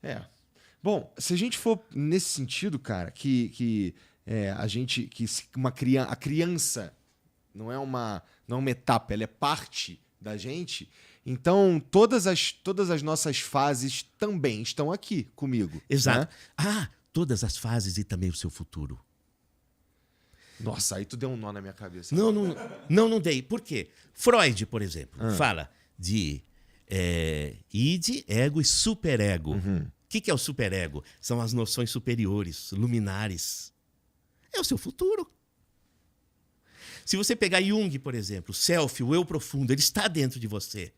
É. Bom, se a gente for nesse sentido, cara, a gente a criança não é uma etapa, ela é parte da gente. Então, todas as nossas fases também estão aqui comigo, Exato. né? Ah, todas as fases e também o seu futuro. Nossa, aí tu deu um nó na minha cabeça Não, agora. não dei. Por quê? Freud, por exemplo, fala de id, ego e superego. O que é o superego? São as noções superiores, luminares. É o seu futuro. Se você pegar Jung, por exemplo, o self, o eu profundo, ele está dentro de você.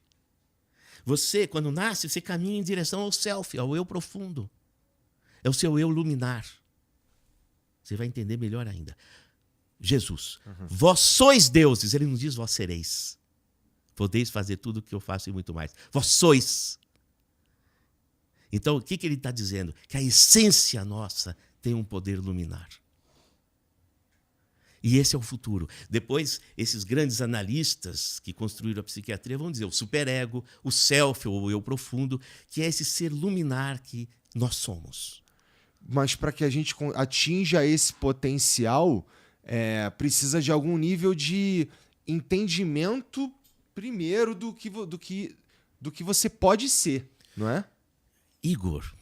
Você, quando nasce, você caminha em direção ao self, ao eu profundo. É o seu eu luminar. Você vai entender melhor ainda. Jesus, vós sois deuses. Ele não diz vós sereis. Podeis fazer tudo o que eu faço e muito mais. Vós sois. Então, o que ele está dizendo? Que a essência nossa tem um poder luminar. E esse é o futuro. Depois, esses grandes analistas que construíram a psiquiatria vão dizer o superego, o self, ou o eu profundo, que é esse ser luminar que nós somos. Mas para que a gente atinja esse potencial, precisa de algum nível de entendimento primeiro do que você pode ser, não é? Igor,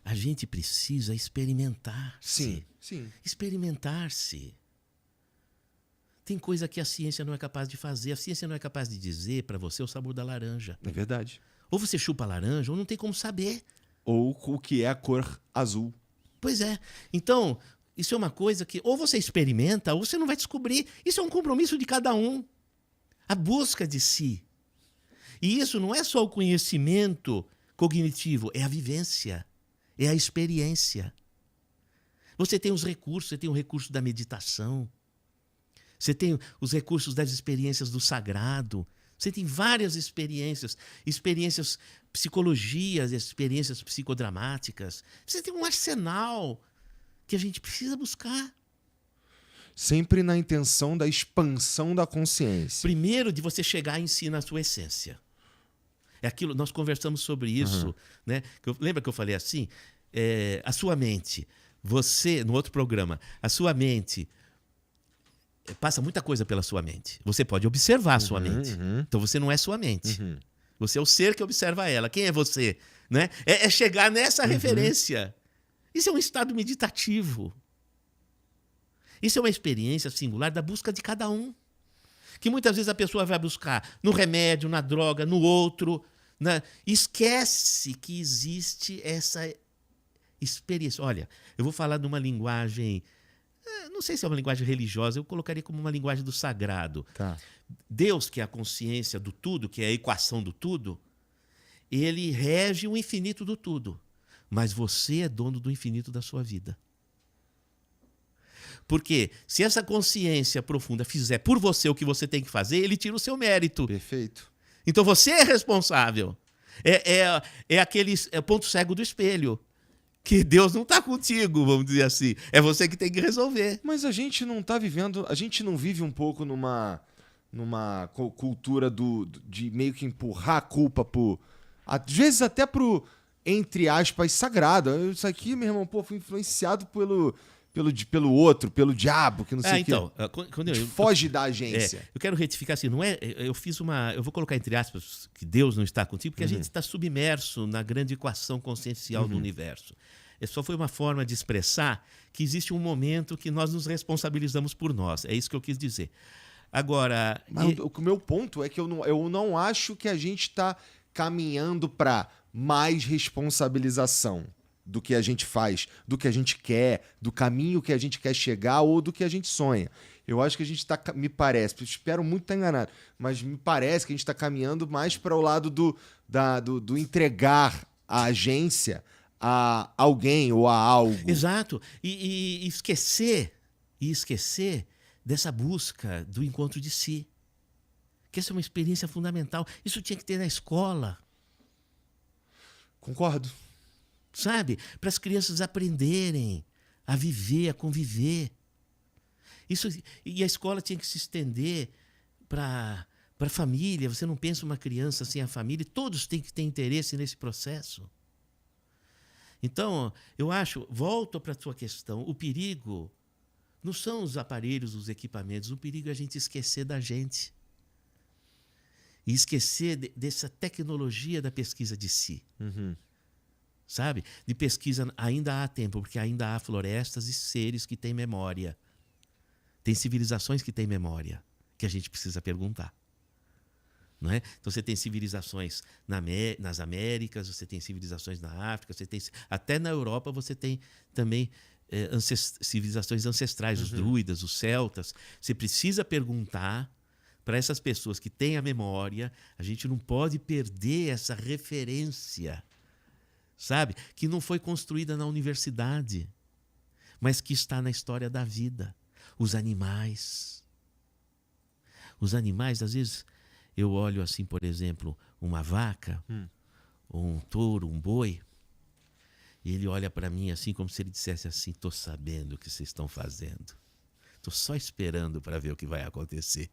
a gente precisa experimentar-se. Sim. Experimentar-se. Tem coisa que a ciência não é capaz de fazer. A ciência não é capaz de dizer para você o sabor da laranja. É verdade. Ou você chupa a laranja ou não tem como saber. Ou o que é a cor azul. Pois é. Então, isso é uma coisa que ou você experimenta ou você não vai descobrir. Isso é um compromisso de cada um. A busca de si. E isso não é só o conhecimento cognitivo, é a vivência, é a experiência. Você tem os recursos, você tem o recurso da meditação, você tem os recursos das experiências do sagrado, você tem várias experiências psicologias, experiências psicodramáticas. Você tem um arsenal que a gente precisa buscar. Sempre na intenção da expansão da consciência. Primeiro, de você chegar em si na sua essência. É aquilo, nós conversamos sobre isso, né? Lembra que eu falei assim? A sua mente, no outro programa, a sua mente passa muita coisa pela sua mente. Você pode observar a sua mente. Então você não é sua mente. Você é o ser que observa ela. Quem é você? Né? É chegar nessa referência. Isso é um estado meditativo. Isso é uma experiência singular da busca de cada um. Que muitas vezes a pessoa vai buscar no remédio, na droga, no outro. Esquece que existe essa experiência. Olha, eu vou falar numa linguagem, não sei se é uma linguagem religiosa, eu colocaria como uma linguagem do sagrado. Tá. Deus, que é a consciência do tudo, que é a equação do tudo, ele rege o infinito do tudo. Mas você é dono do infinito da sua vida. Porque se essa consciência profunda fizer por você o que você tem que fazer, ele tira o seu mérito. Perfeito. Então você é responsável. É aquele ponto cego do espelho. Que Deus não está contigo, vamos dizer assim. É você que tem que resolver. Mas a gente não tá vivendo, a gente não vive um pouco numa cultura de meio que empurrar a culpa às vezes até pro, entre aspas, sagrado. Isso aqui, meu irmão, fui influenciado pelo outro, pelo diabo, que não sei o Então, quê. quando eu Foge da agência. eu quero retificar assim, não é? Eu vou colocar entre aspas que Deus não está contigo, porque a gente está submerso na grande equação consciencial do universo. Só foi uma forma de expressar que existe um momento que nós nos responsabilizamos por nós. É isso que eu quis dizer. Agora, Mas o meu ponto é que eu não acho que a gente está caminhando para mais responsabilização do que a gente faz, do que a gente quer, do caminho que a gente quer chegar ou do que a gente sonha. Eu acho que a gente está, me parece, espero muito estar enganado, mas me parece que a gente está caminhando mais para o lado do entregar a agência a alguém ou a algo. exato. E esquecer dessa busca do encontro de si. Que essa é uma experiência fundamental. Isso tinha que ter na escola. Concordo. Sabe? Para as crianças aprenderem a viver, a conviver. E a escola tinha que se estender para a família. Você não pensa uma criança sem a família. Todos têm que ter interesse nesse processo. Então, eu acho, volto para a tua questão, o perigo não são os aparelhos, os equipamentos, o perigo é a gente esquecer da gente. E esquecer dessa tecnologia da pesquisa de si. Sabe? De pesquisa ainda há tempo, porque ainda há florestas e seres que têm memória. Tem civilizações que têm memória, que a gente precisa perguntar. Não é? Então você tem civilizações nas Américas, você tem civilizações na África, você tem, até na Europa você tem também civilizações ancestrais, os druidas, os celtas. Você precisa perguntar para essas pessoas que têm a memória. A gente não pode perder essa referência, sabe? Que não foi construída na universidade, mas que está na história da vida. Os animais. Os animais, às vezes, eu olho assim, por exemplo, uma vaca, ou um touro, um boi, e ele olha para mim assim, como se ele dissesse assim: estou sabendo o que vocês estão fazendo. Estou só esperando para ver o que vai acontecer.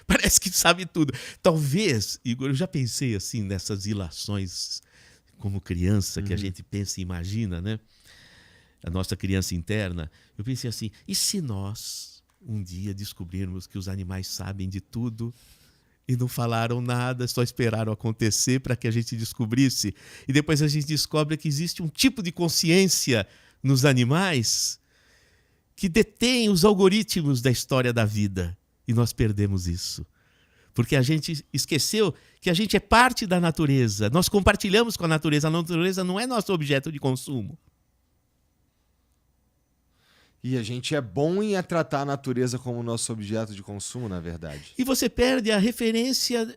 Parece que sabe tudo. Talvez, Igor, eu já pensei assim nessas ilações como criança, que a gente pensa e imagina, né? A nossa criança interna. Eu pensei assim, e se nós um dia descobrirmos que os animais sabem de tudo e não falaram nada, só esperaram acontecer para que a gente descobrisse? E depois a gente descobre que existe um tipo de consciência nos animais que detém os algoritmos da história da vida. E nós perdemos isso. Porque a gente esqueceu que a gente é parte da natureza. Nós compartilhamos com a natureza. A natureza não é nosso objeto de consumo. E a gente é bom em tratar a natureza como nosso objeto de consumo, na verdade. E você perde a referência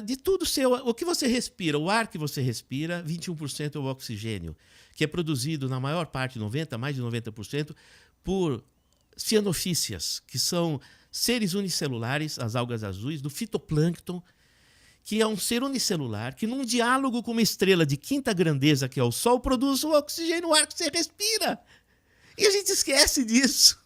de tudo seu. O que você respira, o ar que você respira, 21% é o oxigênio, que é produzido na maior parte, mais de 90%, por cianofícias, que são seres unicelulares, as algas azuis, do fitoplâncton, que é um ser unicelular, que num diálogo com uma estrela de quinta grandeza, que é o Sol, produz o oxigênio, o ar que você respira. E a gente esquece disso.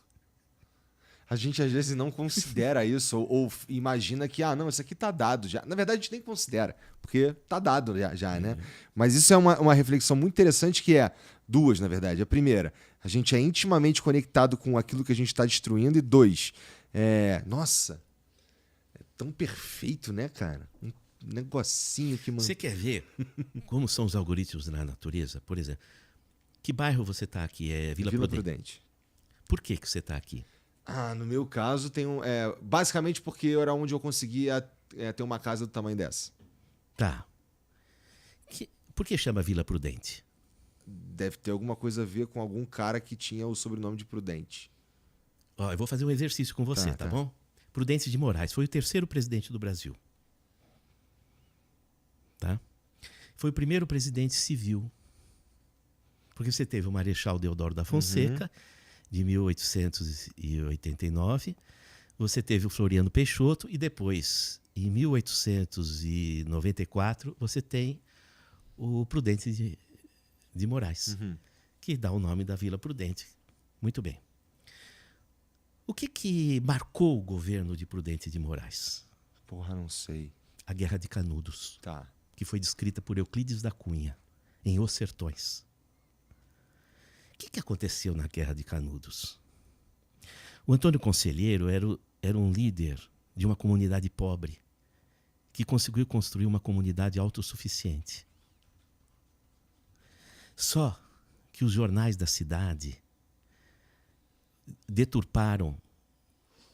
A gente, às vezes, não considera isso ou imagina que, não, isso aqui tá dado já. Na verdade, a gente nem considera, porque tá dado já, né? Mas isso é uma reflexão muito interessante, que é duas, na verdade. A primeira, a gente é intimamente conectado com aquilo que a gente está destruindo. E dois, nossa, é tão perfeito, né, cara? Um negocinho que... Você quer ver como são os algoritmos na natureza? Por exemplo, que bairro você está aqui? É Vila Prudente. Por que você está aqui? No meu caso, tem basicamente porque era onde eu conseguia ter uma casa do tamanho dessa. Tá. Por que chama Vila Prudente? Deve ter alguma coisa a ver com algum cara que tinha o sobrenome de Prudente. Eu vou fazer um exercício com você, tá bom? Prudente de Moraes foi o terceiro presidente do Brasil. Tá? Foi o primeiro presidente civil. Porque você teve o Marechal Deodoro da Fonseca, de 1889. Você teve o Floriano Peixoto e depois, em 1894, você tem o Prudente de Moraes, que dá o nome da Vila Prudente. Muito bem. O que marcou o governo de Prudente de Moraes? Porra, não sei. A Guerra de Canudos, que foi descrita por Euclides da Cunha, em Os Sertões. O que aconteceu na Guerra de Canudos? O Antônio Conselheiro era um líder de uma comunidade pobre que conseguiu construir uma comunidade autossuficiente. Só que os jornais da cidade deturparam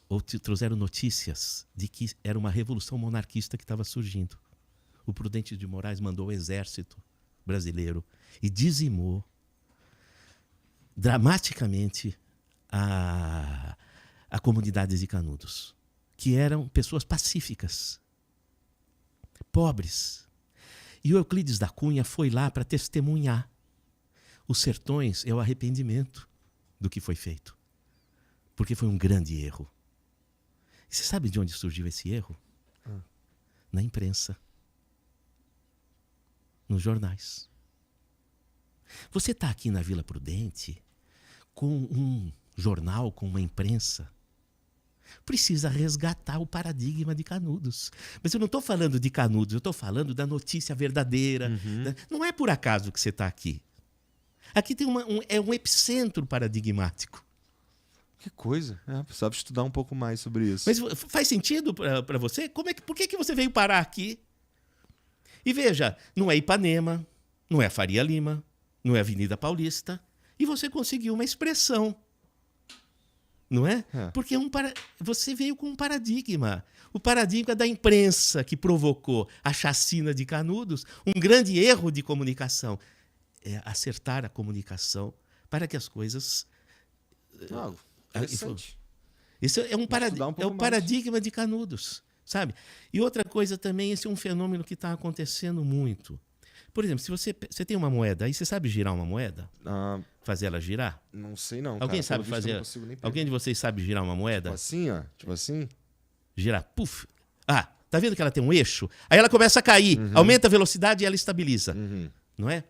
ou trouxeram notícias de que era uma revolução monarquista que estava surgindo. O Prudente de Moraes mandou o exército brasileiro e dizimou dramaticamente a comunidade de Canudos, que eram pessoas pacíficas, pobres. E o Euclides da Cunha foi lá para testemunhar. Os Sertões é o arrependimento do que foi feito, porque foi um grande erro. E você sabe de onde surgiu esse erro? Na imprensa, nos jornais. Você está aqui na Vila Prudente com um jornal, com uma imprensa, precisa resgatar o paradigma de Canudos. Mas eu não estou falando de Canudos, eu estou falando da notícia verdadeira. Não é por acaso que você está aqui. Aqui tem é um epicentro paradigmático. Que coisa. Precisava estudar um pouco mais sobre isso. Mas faz sentido para você? Por que você veio parar aqui? E veja, não é Ipanema, não é a Faria Lima, não é a Avenida Paulista, e você conseguiu uma expressão. Não é? Porque você veio com um paradigma. O paradigma da imprensa que provocou a chacina de Canudos, um grande erro de comunicação. É acertar a comunicação para que as coisas... Interessante. Esse é o paradigma de Canudos, sabe? E outra coisa também, esse é um fenômeno que está acontecendo muito. Por exemplo, se você tem uma moeda, aí você sabe girar uma moeda? Fazer ela girar? Não sei não, Alguém sabe fazer? Alguém de vocês sabe girar uma moeda? Tipo assim, ó. Tipo assim? Girar, puf. Tá vendo que ela tem um eixo? Aí ela começa a cair, aumenta a velocidade e ela estabiliza. Não é?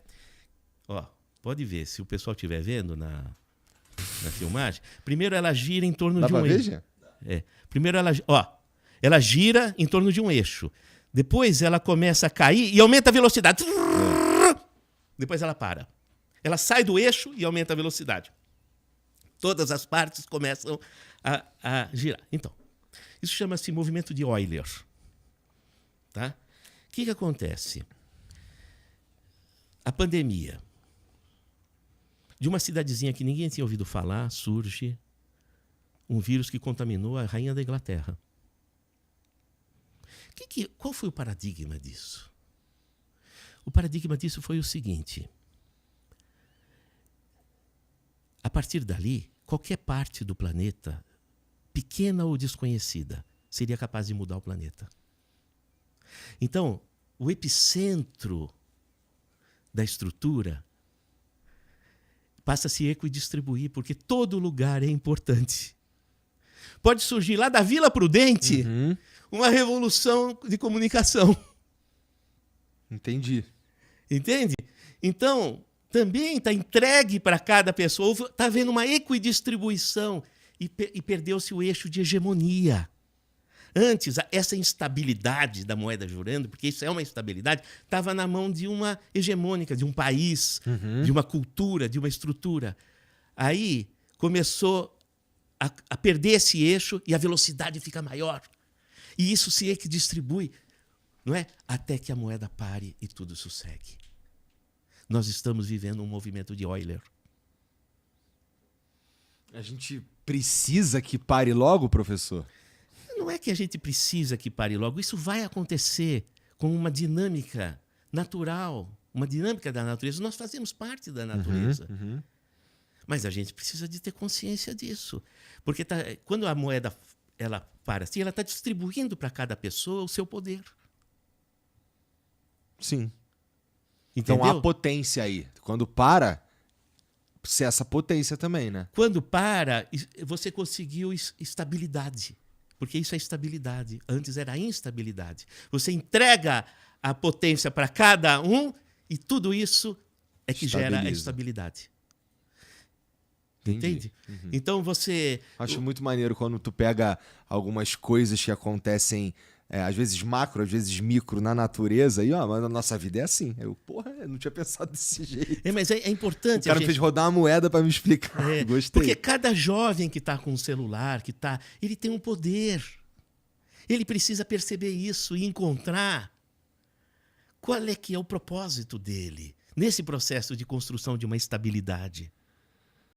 Ó, pode ver, se o pessoal estiver vendo na filmagem, primeiro ela gira em torno de um eixo. Primeiro ela gira em torno de um eixo. Depois ela começa a cair e aumenta a velocidade. Depois ela para. Ela sai do eixo e aumenta a velocidade. Todas as partes começam a girar. Então, isso chama-se movimento de Euler. Tá? O que acontece? A pandemia. De uma cidadezinha que ninguém tinha ouvido falar, surge um vírus que contaminou a rainha da Inglaterra. Qual foi o paradigma disso? O paradigma disso foi o seguinte. A partir dali, qualquer parte do planeta, pequena ou desconhecida, seria capaz de mudar o planeta. Então, o epicentro da estrutura passa a se equidistribuir, porque todo lugar é importante. Pode surgir lá da Vila Prudente uma revolução de comunicação. Entendi. Entende? Então, também está entregue para cada pessoa. Está havendo uma equidistribuição e perdeu-se o eixo de hegemonia. Antes, essa instabilidade da moeda jurando, porque isso é uma instabilidade, estava na mão de uma hegemônica, de um país, de uma cultura, de uma estrutura. Aí começou a perder esse eixo e a velocidade fica maior. E isso se equidistribui, não é? Até que a moeda pare e tudo sossegue. Nós estamos vivendo um movimento de Euler. A gente precisa que pare logo, professor? Não é que a gente precisa que pare logo. Isso vai acontecer com uma dinâmica natural, uma dinâmica da natureza. Nós fazemos parte da natureza. Mas a gente precisa de ter consciência disso. Porque quando a moeda ela para assim, ela está distribuindo para cada pessoa o seu poder. Sim. Entendeu? Então há potência aí. Quando para, essa potência também, né? Quando para, você conseguiu estabilidade. Porque isso é estabilidade. Antes era instabilidade. Você entrega a potência para cada um e tudo isso é que gera a estabilidade. Entende? Então você... Acho muito maneiro quando tu pega algumas coisas que acontecem, às vezes macro, às vezes micro na natureza, e mas a nossa vida é assim. Eu não tinha pensado desse jeito. Mas é importante... O cara fez rodar uma moeda para me explicar. Gostei. Porque cada jovem que está com um celular, ele tem um poder. Ele precisa perceber isso e encontrar qual é que é o propósito dele nesse processo de construção de uma estabilidade.